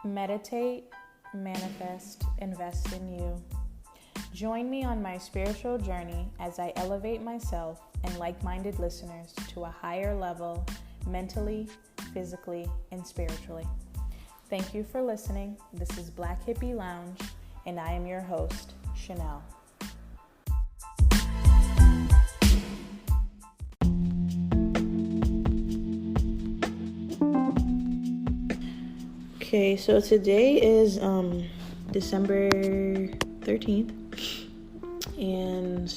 Meditate, manifest, invest in you. Join me on my spiritual journey as I elevate myself and like-minded listeners to a higher level mentally, physically, and spiritually. Thank you for listening. This is Black Hippie Lounge, and I am your host, Chanel. Okay, so today is December 13th, and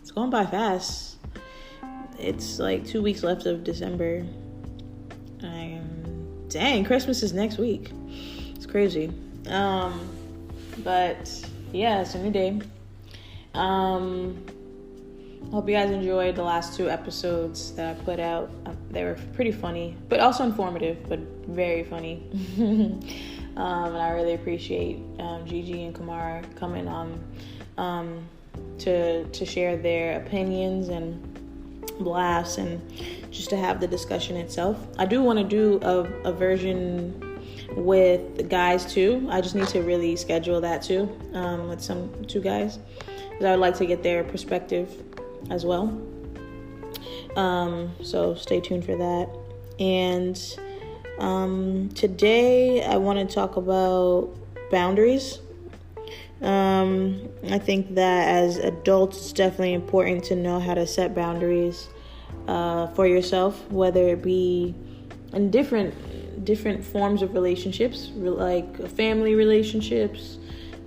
it's going by fast. It's like 2 weeks left of December. Dang, Christmas is next week. It's crazy. But yeah, it's a new day. Hope you guys enjoyed the last 2 episodes that I put out. They were pretty funny, but also informative, but very funny. And I really appreciate Gigi and Kamara coming on to share their opinions and laughs and just to have the discussion itself. I do want to do a version with guys too. I just need to really schedule that too, with some 2 guys, because I would like to get their perspective as well. So stay tuned for that. And today I want to talk about boundaries. I think that as adults, it's definitely important to know how to set boundaries for yourself, whether it be in different forms of relationships, like family relationships,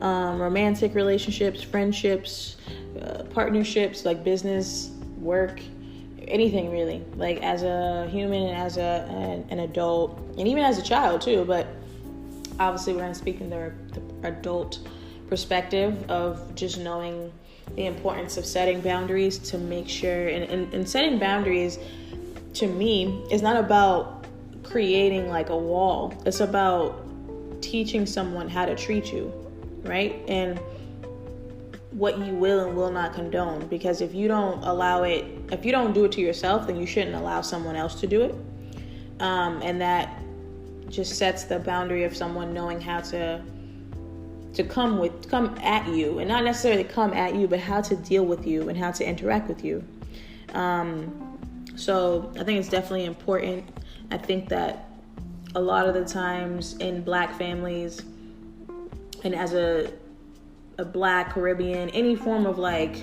romantic relationships, friendships, partnerships, like business, work, anything really, like as a human and as an adult, and even as a child too. But obviously we're going to speak in the adult perspective of just knowing the importance of setting boundaries to make sure, and setting boundaries to me is not about creating like a wall. It's about teaching someone how to treat you, right? And what you will and will not condone. Because if you don't allow it, if you don't do it to yourself, then you shouldn't allow someone else to do it. And that just sets the boundary of someone knowing how to come at you, and not necessarily come at you, but how to deal with you and how to interact with you. So I think it's definitely important. I think that a lot of the times in Black families, and as a Black, Caribbean, any form of like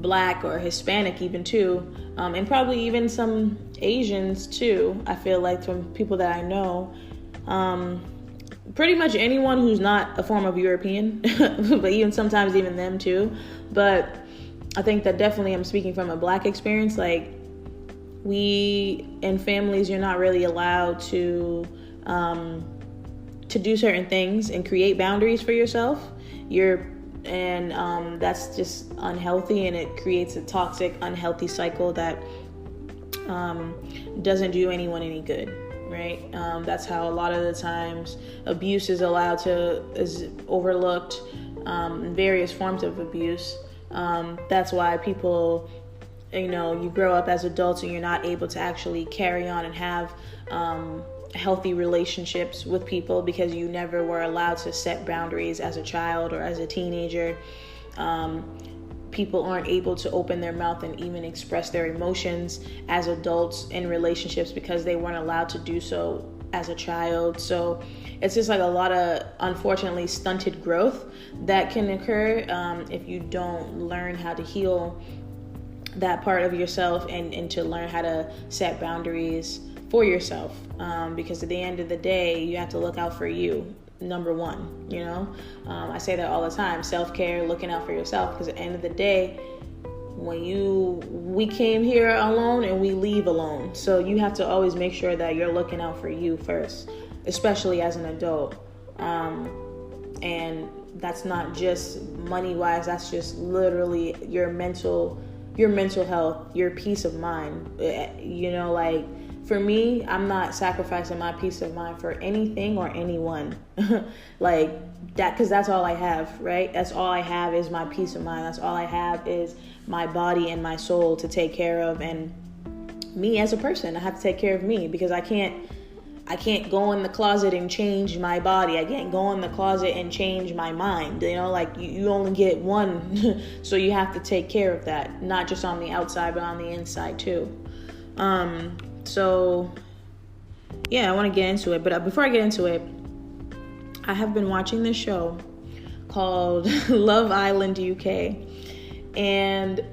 Black or Hispanic even too, and probably even some Asians too, I feel like, from people that I know, pretty much anyone who's not a form of European, but even sometimes even them too. But I think that definitely I'm speaking from a Black experience. Like, we in families, you're not really allowed to do certain things and create boundaries for yourself. That's just unhealthy, and it creates a toxic, unhealthy cycle that doesn't do anyone any good, right? That's how a lot of the times abuse is overlooked, various forms of abuse. That's why people, you grow up as adults and you're not able to actually carry on and have healthy relationships with people, because you never were allowed to set boundaries as a child or as a teenager. People aren't able to open their mouth and even express their emotions as adults in relationships because they weren't allowed to do so as a child. So it's just like a lot of, unfortunately, stunted growth that can occur if you don't learn how to heal that part of yourself and to learn how to set boundaries for yourself, because at the end of the day, you have to look out for you, number one. I say that all the time: self-care, looking out for yourself, because at the end of the day, we came here alone and we leave alone. So you have to always make sure that you're looking out for you first, especially as an adult. And that's not just money-wise, that's just literally your mental health, your peace of mind. Like, for me, I'm not sacrificing my peace of mind for anything or anyone. Like that, because that's all I have, right? That's all I have is my peace of mind. That's all I have is my body and my soul to take care of. And me as a person, I have to take care of me, because I can't I can't go in the closet and change my body. I can't go in the closet and change my mind. Like you only get one. So you have to take care of that. Not just on the outside, but on the inside too. So yeah, I want to get into it. But before I get into it, I have been watching this show called Love Island UK. And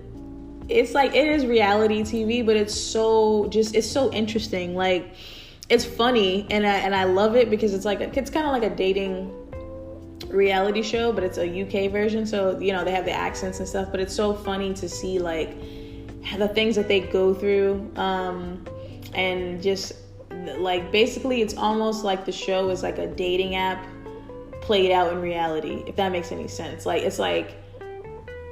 it's like, it is reality TV, but it's so interesting. Like, it's funny, and I love it because it's kind of like a dating reality show, but it's a UK version. So, they have the accents and stuff, but it's so funny to see like the things that they go through. And just like, basically it's almost like the show is like a dating app played out in reality, if that makes any sense. Like, it's like,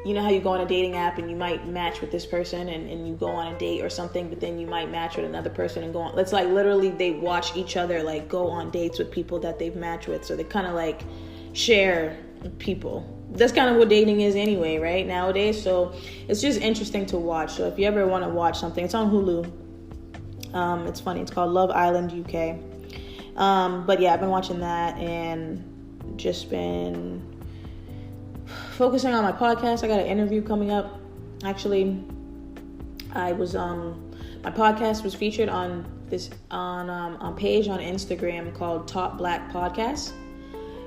how you go on a dating app and you might match with this person and you go on a date or something, but then you might match with another person and go on. It's like literally they watch each other like go on dates with people that they've matched with. So they kind of like share people. That's kind of what dating is anyway, right? Nowadays. So it's just interesting to watch. So if you ever want to watch something, it's on Hulu. It's funny. It's called Love Island UK. But yeah, I've been watching that and just been focusing on my podcast. I got an interview coming up. Actually, I was my podcast was featured on a page on Instagram called Top Black Podcast,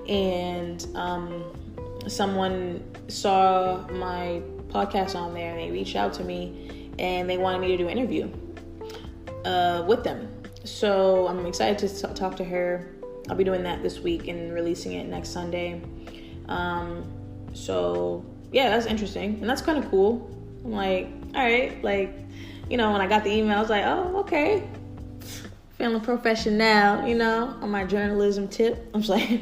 and someone saw my podcast on there and they reached out to me and they wanted me to do an interview with them. So I'm excited to talk to her. I'll be doing that this week and releasing it next Sunday. So yeah, that's interesting. And that's kind of cool. I'm like, all right. Like, when I got the email, I was like, oh, okay. Feeling professional, on my journalism tip. I'm just like,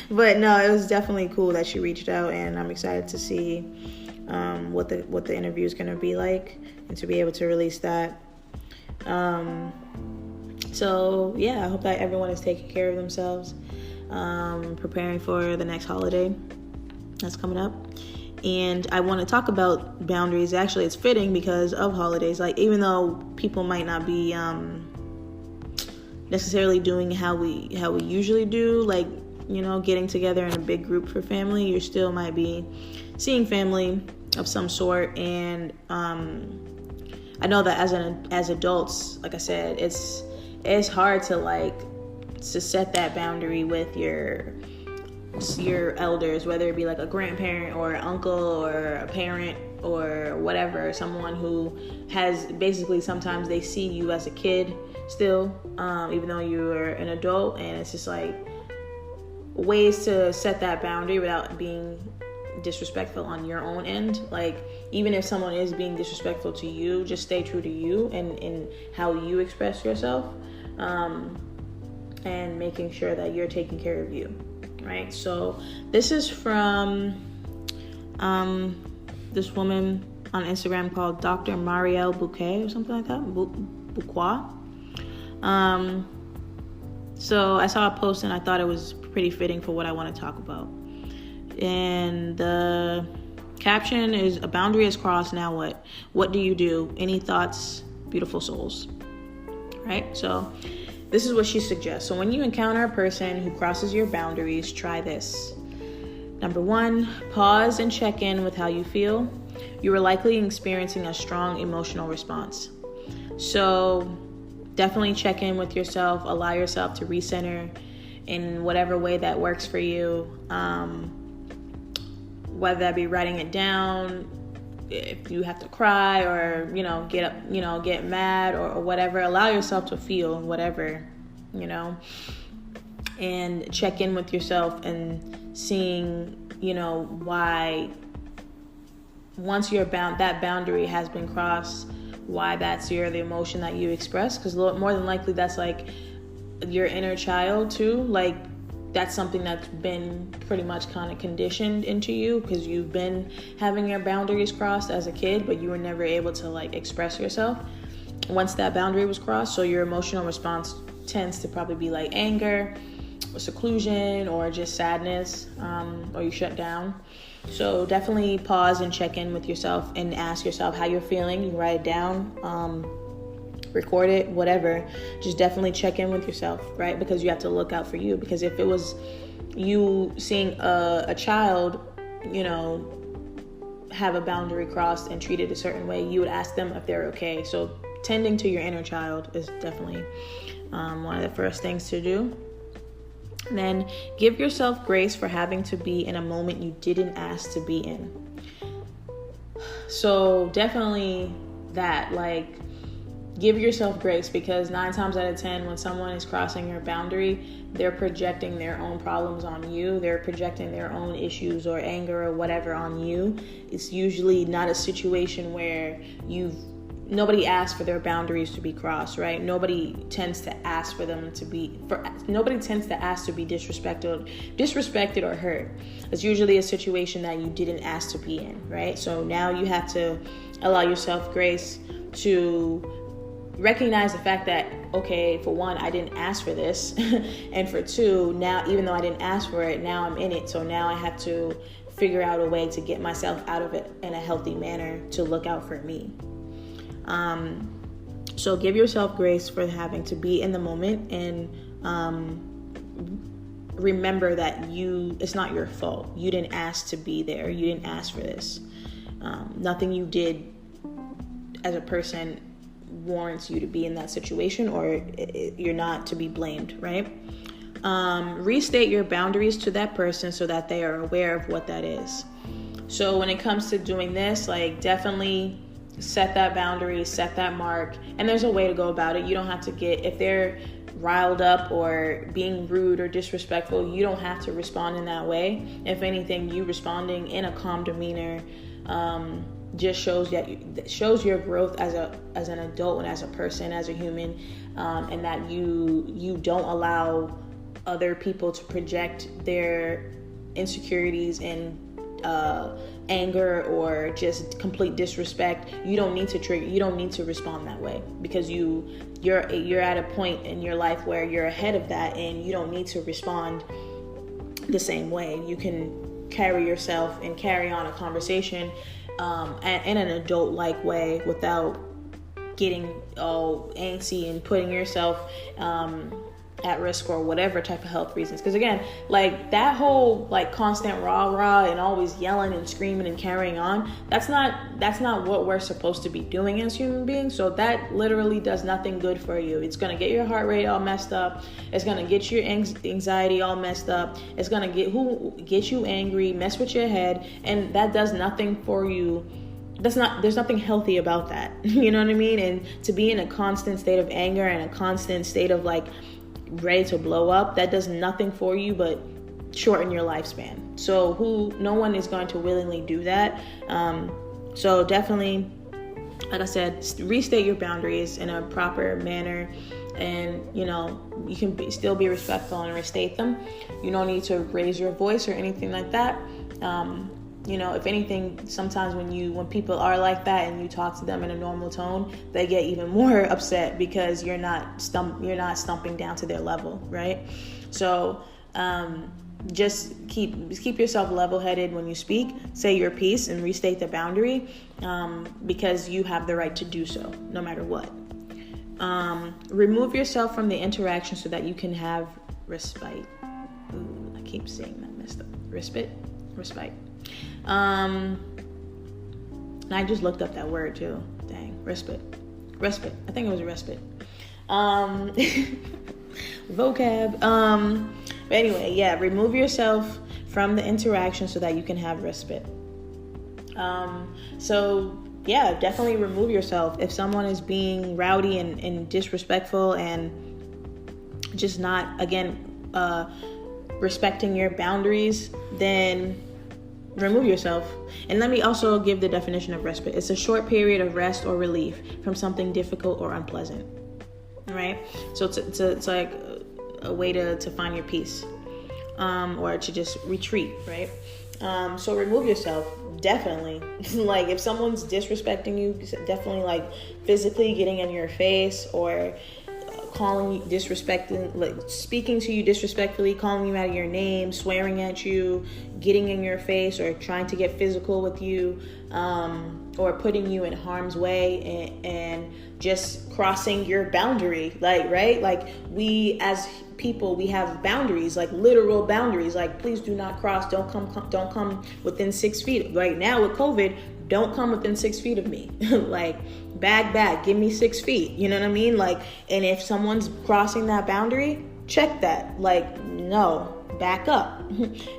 but no, it was definitely cool that she reached out, and I'm excited to see, what the interview is going to be like and to be able to release that. So yeah, I hope that everyone is taking care of themselves, preparing for the next holiday that's coming up. And I want to talk about boundaries. Actually, it's fitting because of holidays. Like, even though people might not be necessarily doing how we usually do, like, getting together in a big group for family, you still might be seeing family of some sort. And I know that as adults, like I said, it's hard to set that boundary with your elders, whether it be like a grandparent or an uncle or a parent or whatever, someone who has basically, sometimes they see you as a kid still, even though you're an adult. And it's just like ways to set that boundary without being disrespectful on your own end. Like, even if someone is being disrespectful to you, just stay true to you and how you express yourself, and making sure that you're taking care of you, right? So this is from this woman on Instagram called Dr. Marielle Bouquet or something like that, Bouquois. So I saw a post and I thought it was pretty fitting for what I want to talk about. And the caption is, "A boundary is crossed, now what? What do you do? Any thoughts, beautiful souls?" Right? So this is what she suggests. So when you encounter a person who crosses your boundaries, try this. Number 1, pause and check in with how you feel. You are likely experiencing a strong emotional response. So definitely check in with yourself. Allow yourself to recenter in whatever way that works for you. Whether that be writing it down, if you have to cry or, get up, get mad or whatever, allow yourself to feel whatever, and check in with yourself and seeing, why once that boundary has been crossed, why that's the emotion that you express. Because more than likely that's like your inner child too. Like, that's something that's been pretty much kind of conditioned into you because you've been having your boundaries crossed as a kid, but you were never able to express yourself once that boundary was crossed. So your emotional response tends to probably be like anger or seclusion or just sadness, or you shut down. So definitely pause and check in with yourself and ask yourself how you're feeling. You write it down. record it, whatever. Just definitely check in with yourself, right? Because you have to look out for you. Because if it was you seeing a child, have a boundary crossed and treated a certain way, you would ask them if they're okay. So tending to your inner child is definitely one of the first things to do. And then give yourself grace for having to be in a moment you didn't ask to be in. So definitely that, give yourself grace, because 9 times out of 10, when someone is crossing your boundary, they're projecting their own problems on you. They're projecting their own issues or anger or whatever on you. It's usually not a situation where nobody asks for their boundaries to be crossed, right? Nobody tends to ask for them to be, nobody tends to ask to be disrespected or hurt. It's usually a situation that you didn't ask to be in, right? So now you have to allow yourself grace to recognize the fact that, okay, for one, I didn't ask for this. And for two, now, even though I didn't ask for it, now I'm in it. So now I have to figure out a way to get myself out of it in a healthy manner to look out for me. So give yourself grace for having to be in the moment, and remember that it's not your fault. You didn't ask to be there. You didn't ask for this. Nothing you did as a person warrants you to be in that situation, or you're not to be blamed, right? Restate your boundaries to that person so that they are aware of what that is. So when it comes to doing this, definitely set that boundary, set that mark, and there's a way to go about it. You don't have to if they're riled up or being rude or disrespectful, you don't have to respond in that way. If anything, you responding in a calm demeanor just shows your growth as an adult and as a person, as a human, and that you don't allow other people to project their insecurities and anger or just complete disrespect. You don't need to respond that way, because you're at a point in your life where you're ahead of that, and you don't need to respond the same way. You can carry yourself and carry on a conversation in an adult-like way without getting all angsty and putting yourself at risk or whatever type of health reasons. Because again, that whole constant rah and always yelling and screaming and carrying on, that's not what we're supposed to be doing as human beings. So that literally does nothing good for you. It's going to get your heart rate all messed up. It's going to get your anxiety all messed up. It's going to get you angry, mess with your head, and that does nothing for you. There's nothing healthy about that. You know what I mean? And to be in a constant state of anger and a constant state of ready to blow up, that does nothing for you but shorten your lifespan. So no one is going to willingly do that. So definitely, like I said, restate your boundaries in a proper manner, and you can still be respectful and restate them. You don't need to raise your voice or anything like that. If anything, sometimes when people are like that and you talk to them in a normal tone, they get even more upset because you're not stumping down to their level, right? So just keep yourself level-headed when you speak. Say your piece and restate the boundary, because you have the right to do so, no matter what. Remove yourself from the interaction so that you can have respite. Ooh, I keep saying that messed up. Respite. And I just looked up that word too. Dang, respite. I think it was respite. Vocab. But anyway, yeah, remove yourself from the interaction so that you can have respite. So yeah, definitely remove yourself. If someone is being rowdy and disrespectful and just not, again, respecting your boundaries, then remove yourself. And let me also give the definition of respite. It's a short period of rest or relief from something difficult or unpleasant. Right? So it's like a way to find your peace, or to just retreat, right? So remove yourself, definitely. If someone's disrespecting you, definitely physically getting in your face, or calling you disrespecting, speaking to you disrespectfully, calling you out of your name, swearing at you, getting in your face, or trying to get physical with you, or putting you in harm's way and just crossing your boundary. Like, right? Like, we as people, we have boundaries, like literal boundaries. Like, please do not cross. Don't come within 6 feet. Right now with COVID, don't come within 6 feet of me. Like, back, give me 6 feet. You know what I mean? Like, and if someone's crossing that boundary, check that. Like, no, back up.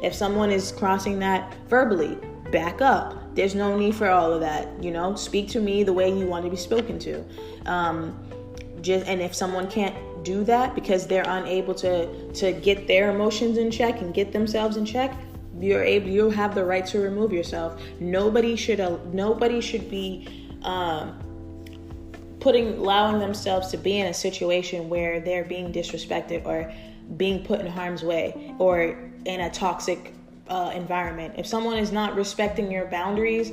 If someone is crossing that verbally, back up. There's no need for all of that. Speak to me the way you want to be spoken to. And if someone can't do that because they're unable to get their emotions in check and get themselves in check, you have the right to remove yourself. Nobody should be allowing themselves to be in a situation where they're being disrespected or being put in harm's way or in a toxic environment. If someone is not respecting your boundaries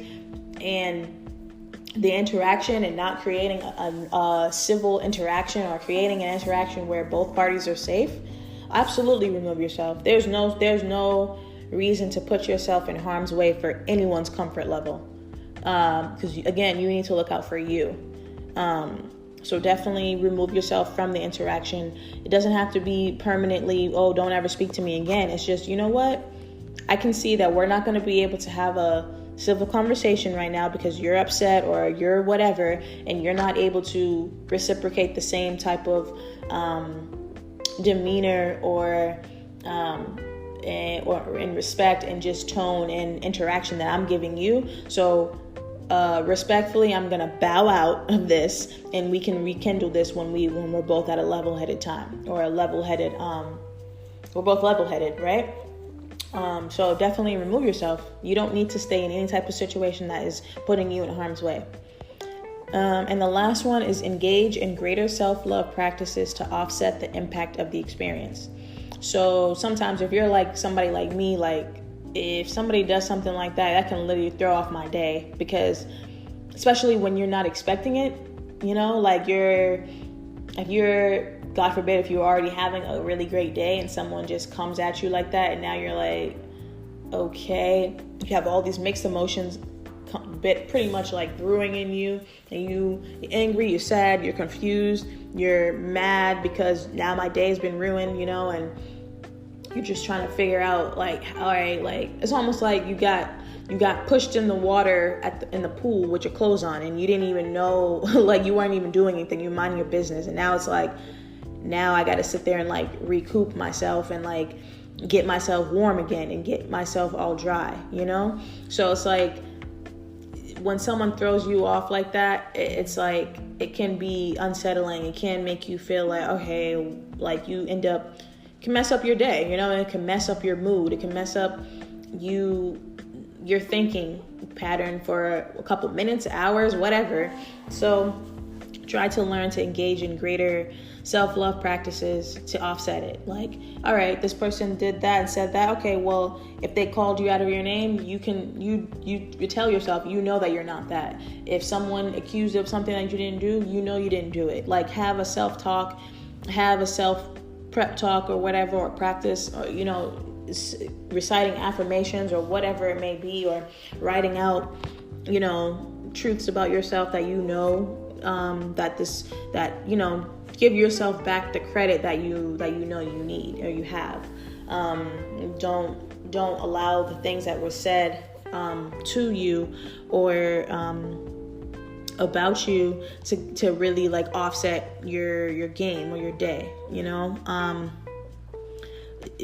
and the interaction and not creating a civil interaction or creating an interaction where both parties are safe, absolutely remove yourself. There's no reason to put yourself in harm's way for anyone's comfort level. Because again, you need to look out for you. So definitely remove yourself from the interaction. It doesn't have to be permanently, oh, don't ever speak to me again. It's just, you know what? I can see that we're not going to be able to have a civil conversation right now because you're upset or you're whatever, and you're not able to reciprocate the same type of demeanor or in respect and just tone and interaction that I'm giving you. So respectfully, I'm gonna bow out of this, and we can rekindle this when we're both at a level-headed time, or a level-headed. We're both level-headed, right? So definitely remove yourself. You don't need to stay in any type of situation that is putting you in harm's way. And the last one is engage in greater self-love practices to offset the impact of the experience. So sometimes if you're like somebody like me, like if somebody does something like that can literally throw off my day, because especially when you're not expecting it, like if you're, God forbid, if you're already having a really great day and someone just comes at you like that, and now you're like, okay, you have all these mixed emotions pretty much like brewing in you, and you're angry, you're sad, you're confused, you're mad because now my day's been ruined, and you're just trying to figure out, like, all right, like it's almost like you got pushed in the water in the pool with your clothes on, and you didn't even know, like you weren't even doing anything, you mind your business, and now it's like, now I got to sit there and like recoup myself and like get myself warm again and get myself all dry, So it's like when someone throws you off like that, it's like it can be unsettling. It can make you feel like, okay, like you can mess up your day, it can mess up your mood. It can mess up your thinking pattern for a couple minutes, hours, whatever. So try to learn to engage in greater self-love practices to offset it. Like, all right, this person did that and said that. Okay, well, if they called you out of your name, you tell yourself, that you're not that. If someone accused you of something that you didn't do, you didn't do it. Like, have a self-talk, have a self-prep talk or whatever, or practice, or, reciting affirmations or whatever it may be, or writing out, truths about yourself that give yourself back the credit that you need or you have. Don't allow the things that were said to you or about you to really like offset your game or your day,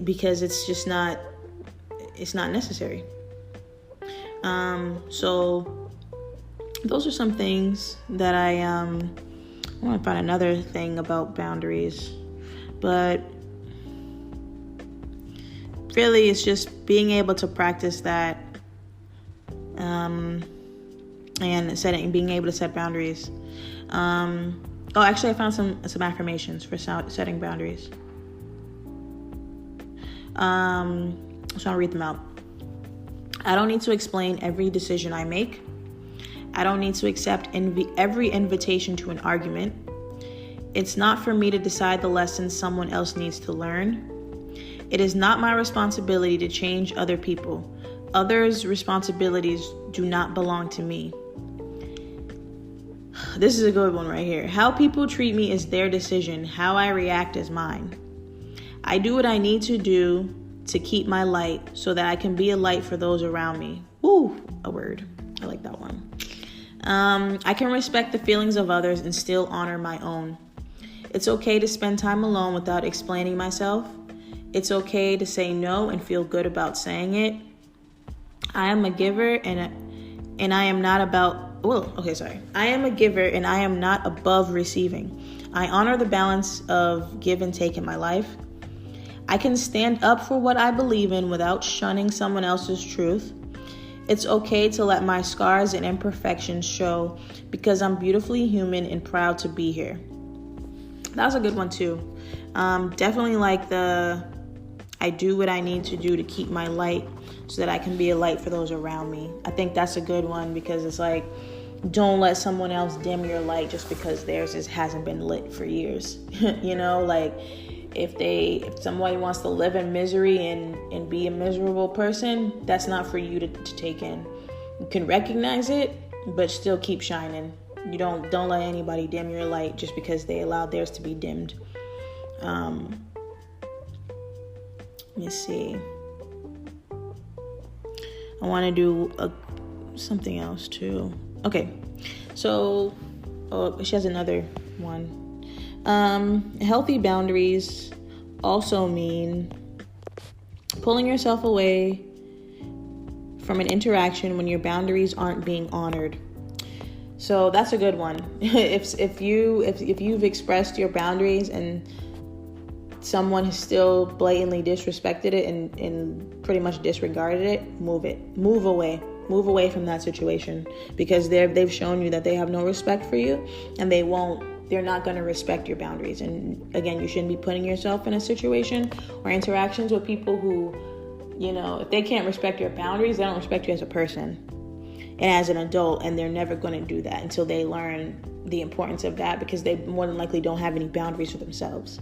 because it's just not necessary. So those are some things that I want to find another thing about boundaries, but really it's just being able to practice that, and being able to set boundaries. Actually, I found some affirmations for setting boundaries. So I'll read them out. I don't need to explain every decision I make. I don't need to accept every invitation to an argument. It's not for me to decide the lessons someone else needs to learn. It is not my responsibility to change other people. Others' responsibilities do not belong to me. This is a good one right here. How people treat me is their decision. How I react is mine. I do what I need to do to keep my light so that I can be a light for those around me. Woo, a word. I like that one. I can respect the feelings of others and still honor my own. It's okay to spend time alone without explaining myself. It's okay to say no and feel good about saying it. I am a giver and I am not I am a giver and I am not above receiving. I honor the balance of give and take in my life. I can stand up for what I believe in without shunning someone else's truth. It's okay to let my scars and imperfections show because I'm beautifully human and proud to be here. That was a good one too. Definitely like I do what I need to do to keep my light so that I can be a light for those around me. I think that's a good one because it's like, don't let someone else dim your light just because theirs hasn't been lit for years. You know, like if somebody wants to live in misery and be a miserable person, that's not for you to take in. You can recognize it, but still keep shining. You don't let anybody dim your light just because they allowed theirs to be dimmed. Let me see. I want to do something else too. Okay, so she has another one. Healthy boundaries also mean pulling yourself away from an interaction when your boundaries aren't being honored. So that's a good one. If you've expressed your boundaries and someone has still blatantly disrespected it and pretty much disregarded it, move away from that situation, because they've shown you that they have no respect for you, and they're not going to respect your boundaries. And again, you shouldn't be putting yourself in a situation or interactions with people who, if they can't respect your boundaries, they don't respect you as a person and as an adult, and they're never going to do that until they learn the importance of that, because they more than likely don't have any boundaries for themselves.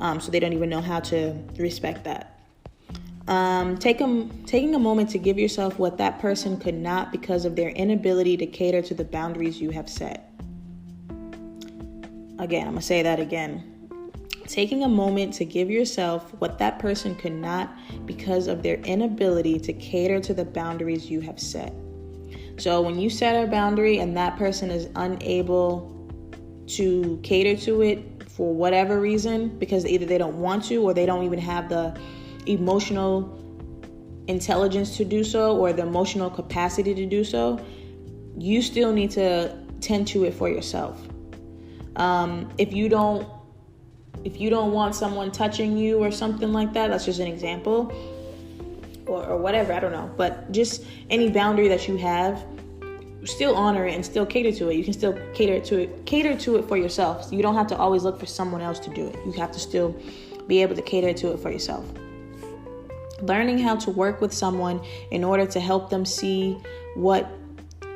So they don't even know how to respect that. Taking a moment to give yourself what that person could not because of their inability to cater to the boundaries you have set. Again, I'm going to say that again. Taking a moment to give yourself what that person could not because of their inability to cater to the boundaries you have set. So when you set a boundary and that person is unable to cater to it for whatever reason, because either they don't want to or they don't even have the emotional intelligence to do so or the emotional capacity to do so, you still need to tend to it for yourself. If you don't want someone touching you or something like that, that's just an example, or whatever, I don't know, but just any boundary that you have, still honor it and still cater to it. You can still cater to it for yourself. So you don't have to always look for someone else to do it. You have to still be able to cater to it for yourself. Learning how to work with someone in order to help them see what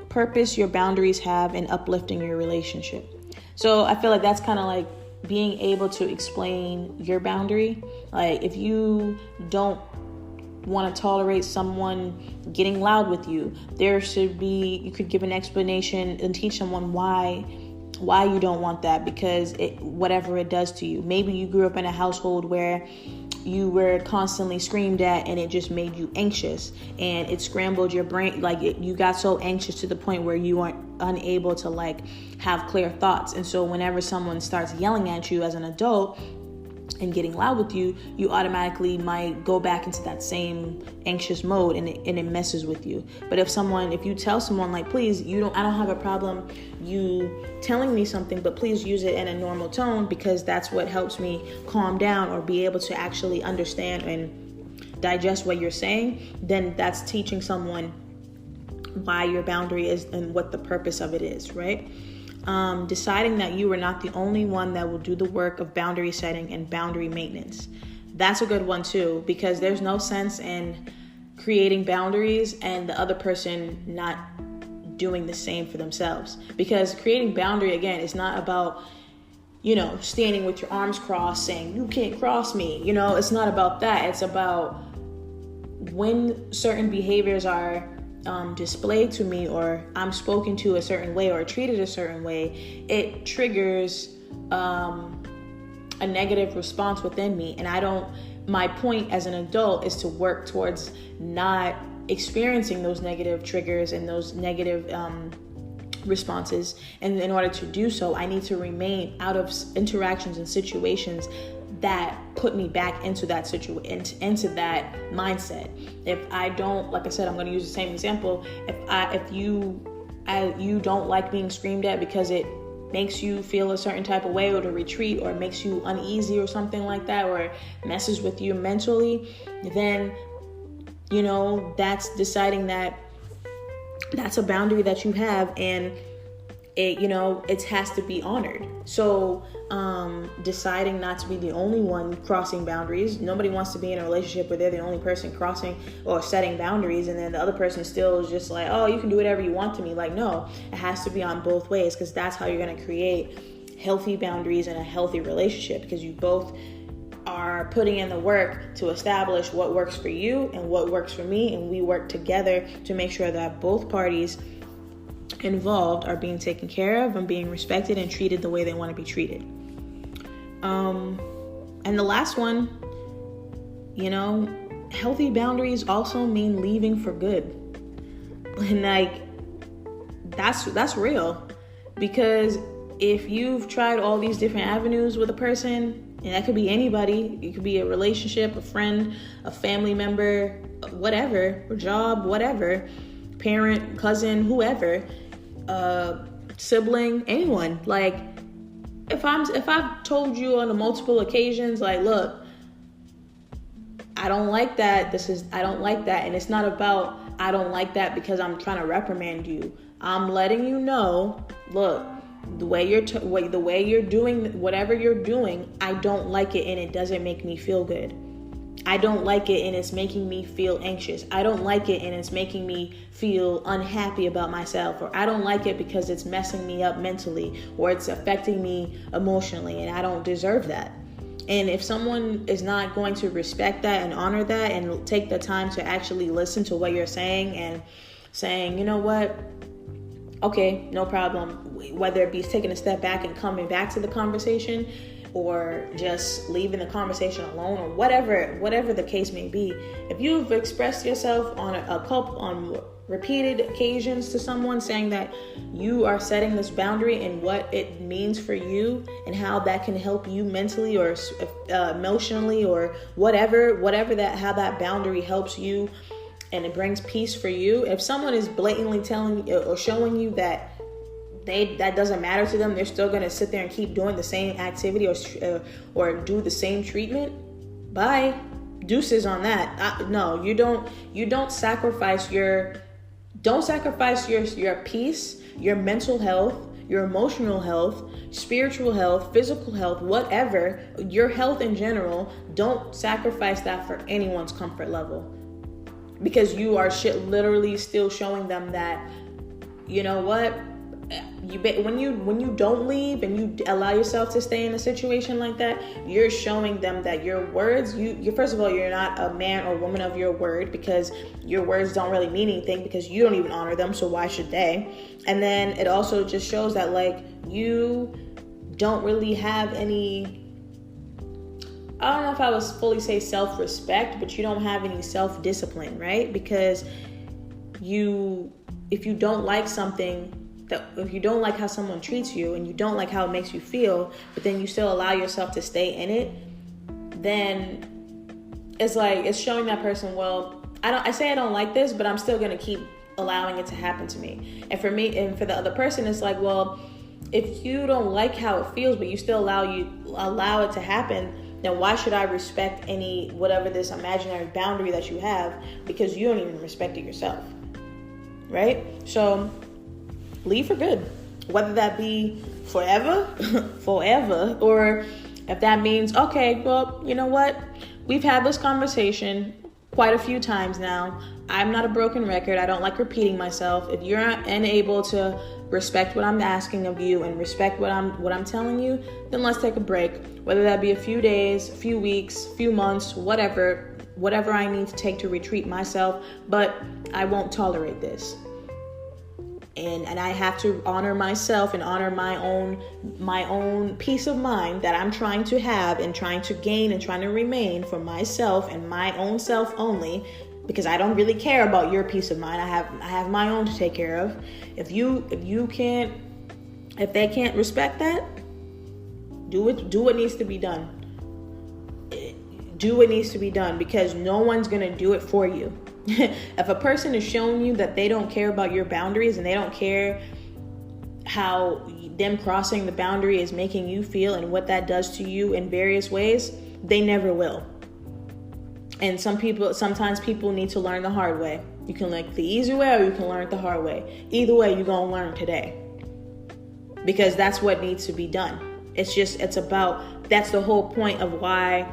purpose your boundaries have in uplifting your relationship. So I feel like that's kind of like being able to explain your boundary. Like if you don't want to tolerate someone getting loud with you, you could give an explanation and teach someone why you don't want that, because whatever it does to you. Maybe you grew up in a household where you were constantly screamed at and it just made you anxious and it scrambled your brain. You got so anxious to the point where you weren't unable to have clear thoughts. And so whenever someone starts yelling at you as an adult and getting loud with you, you automatically might go back into that same anxious mode, and it messes with you. But if you tell someone please, I don't have a problem you telling me something, but please use it in a normal tone, because that's what helps me calm down or be able to actually understand and digest what you're saying, then that's teaching someone why your boundary is and what the purpose of it is, right? Deciding that you are not the only one that will do the work of boundary setting and boundary maintenance. That's a good one too, because there's no sense in creating boundaries and the other person not doing the same for themselves. Because creating boundary, again, is not about, standing with your arms crossed saying, you can't cross me. It's not about that. It's about when certain behaviors are displayed to me, or I'm spoken to a certain way or treated a certain way, it triggers a negative response within me. And my point as an adult is to work towards not experiencing those negative triggers and those negative responses. And in order to do so, I need to remain out of interactions and situations that put me back into that into that mindset. If I don't, like I said, I'm going to use the same example. If you don't like being screamed at because it makes you feel a certain type of way, or to retreat, or makes you uneasy or something like that, or messes with you mentally, then that's deciding that that's a boundary that you have, and it has to be honored. So deciding not to be the only one crossing boundaries. Nobody wants to be in a relationship where they're the only person crossing or setting boundaries, and then the other person still is just like, oh, you can do whatever you want to me. Like, no, it has to be on both ways, because that's how you're going to create healthy boundaries and a healthy relationship, because you both are putting in the work to establish what works for you and what works for me, and we work together to make sure that both parties involved are being taken care of and being respected and treated the way they want to be treated. And the last one, healthy boundaries also mean leaving for good. And like, that's real, because if you've tried all these different avenues with a person, and that could be anybody, it could be a relationship, a friend, a family member, whatever, a job, whatever, parent, cousin, whoever, sibling, anyone. Like, if I've told you on multiple occasions, like, look, I don't like that. I don't like that. And it's not about, I don't like that because I'm trying to reprimand you. I'm letting you know, look, the way you're doing whatever you're doing, I don't like it, and it doesn't make me feel good. I don't like it, and it's making me feel anxious. I don't like it, and it's making me feel unhappy about myself. Or I don't like it because it's messing me up mentally, or it's affecting me emotionally, and I don't deserve that. And if someone is not going to respect that and honor that and take the time to actually listen to what you're saying and saying, you know what, okay, no problem, whether it be taking a step back and coming back to the conversation, or just leaving the conversation alone, or whatever the case may be. If you've expressed yourself on repeated occasions to someone, saying that you are setting this boundary and what it means for you and how that can help you mentally or emotionally, or whatever how that boundary helps you and it brings peace for you. If someone is blatantly telling you or showing you that that doesn't matter to them, they're still going to sit there and keep doing the same activity or do the same treatment, bye, deuces on that. No, you don't sacrifice your peace, your mental health, your emotional health, spiritual health, physical health, whatever, your health in general. Don't sacrifice that for anyone's comfort level, because you are literally still showing them that, you know what, when you don't leave and you allow yourself to stay in a situation like that, you're showing them that your words, you first of all, you're not a man or woman of your word, because your words don't really mean anything, because you don't even honor them, so why should they? And then it also just shows that, like, you don't really have any, I don't know if I would fully say self-respect, but you don't have any self-discipline, right? Because if you don't like something, if you don't like how someone treats you and you don't like how it makes you feel, but then you still allow yourself to stay in it, then it's like, it's showing that person, well, I say I don't like this, but I'm still going to keep allowing it to happen to me. And for me, and for the other person, it's like, well, if you don't like how it feels, but you still allow it to happen, then why should I respect whatever this imaginary boundary that you have, because you don't even respect it yourself, right? So leave for good, whether that be forever, or if that means, okay, well, you know what? We've had this conversation quite a few times now. I'm not a broken record. I don't like repeating myself. If you're unable to respect what I'm asking of you and respect what I'm telling you, then let's take a break. Whether that be a few days, a few weeks, a few months, whatever I need to take to retreat myself. But I won't tolerate this. And I have to honor myself and honor my own peace of mind that I'm trying to have and trying to gain and trying to remain for myself and my own self only, because I don't really care about your peace of mind. I have my own to take care of. If they can't respect that, do what needs to be done. Do what needs to be done, because no one's going to do it for you. If a person is showing you that they don't care about your boundaries and they don't care how them crossing the boundary is making you feel and what that does to you in various ways, they never will. And sometimes people need to learn the hard way. You can learn the easy way or you can learn it the hard way. Either way, you're going to learn today, because that's what needs to be done. That's the whole point of why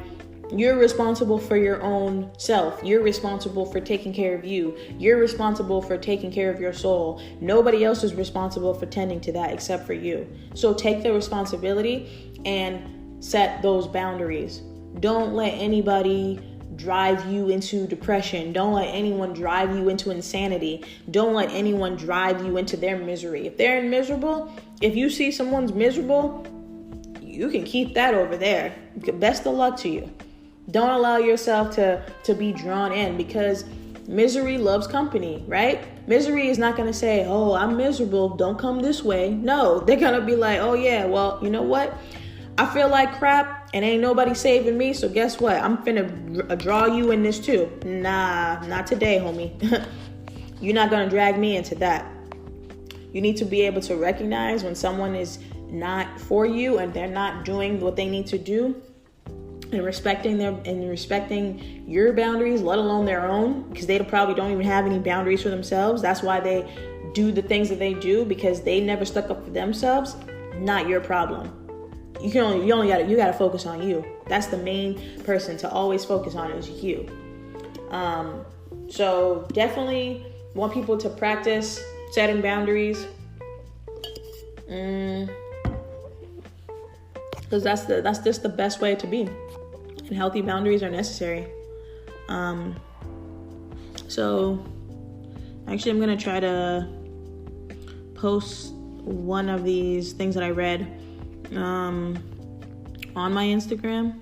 you're responsible for your own self. You're responsible for taking care of you. You're responsible for taking care of your soul. Nobody else is responsible for tending to that except for you. So take the responsibility and set those boundaries. Don't let anybody drive you into depression. Don't let anyone drive you into insanity. Don't let anyone drive you into their misery. If they're miserable, if you see someone's miserable, you can keep that over there. Best of luck to you. Don't allow yourself to be drawn in, because misery loves company, right? Misery is not going to say, oh, I'm miserable, don't come this way. No, they're going to be like, oh yeah, well, you know what? I feel like crap and ain't nobody saving me. So guess what? I'm finna draw you in this too. Nah, not today, homie. You're not going to drag me into that. You need to be able to recognize when someone is not for you and they're not doing what they need to do, and respecting your boundaries, let alone their own, because they probably don't even have any boundaries for themselves. That's why they do the things that they do, because they never stuck up for themselves. Not your problem. You gotta focus on you. That's the main person to always focus on, is you. So definitely want people to practice setting boundaries. Because that's just the best way to be. And healthy boundaries are necessary. So actually I'm going to try to post one of these things that I read on my Instagram,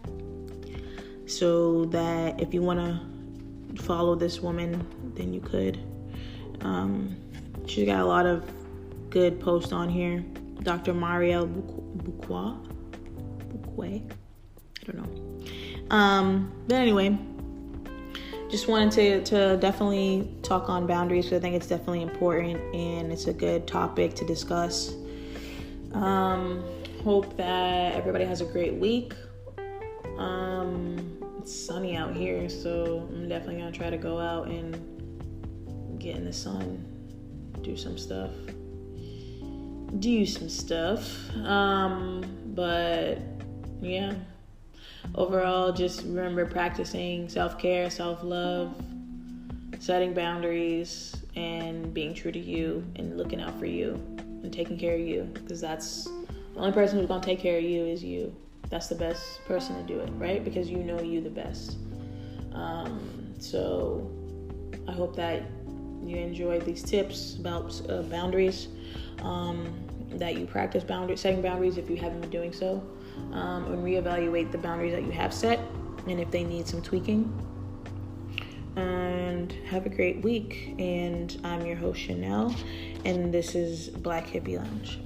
so that if you want to follow this woman, then you could. She's got a lot of good posts on here. Dr. Marielle Bouquet. I don't know. But anyway, just wanted to definitely talk on boundaries, because I think it's definitely important and it's a good topic to discuss. Hope that everybody has a great week. It's sunny out here, so I'm definitely gonna try to go out and get in the sun, do some stuff. But yeah, overall, just remember practicing self-care, self-love, setting boundaries, and being true to you and looking out for you and taking care of you, because that's the only person who's going to take care of you is you. That's the best person to do it, right? Because you know you the best. So I hope that you enjoyed these tips about boundaries, that you practice setting boundaries if you haven't been doing so, and reevaluate the boundaries that you have set and if they need some tweaking. And have a great week. And I'm your host, Chanel, and this is Black Hippie Lounge.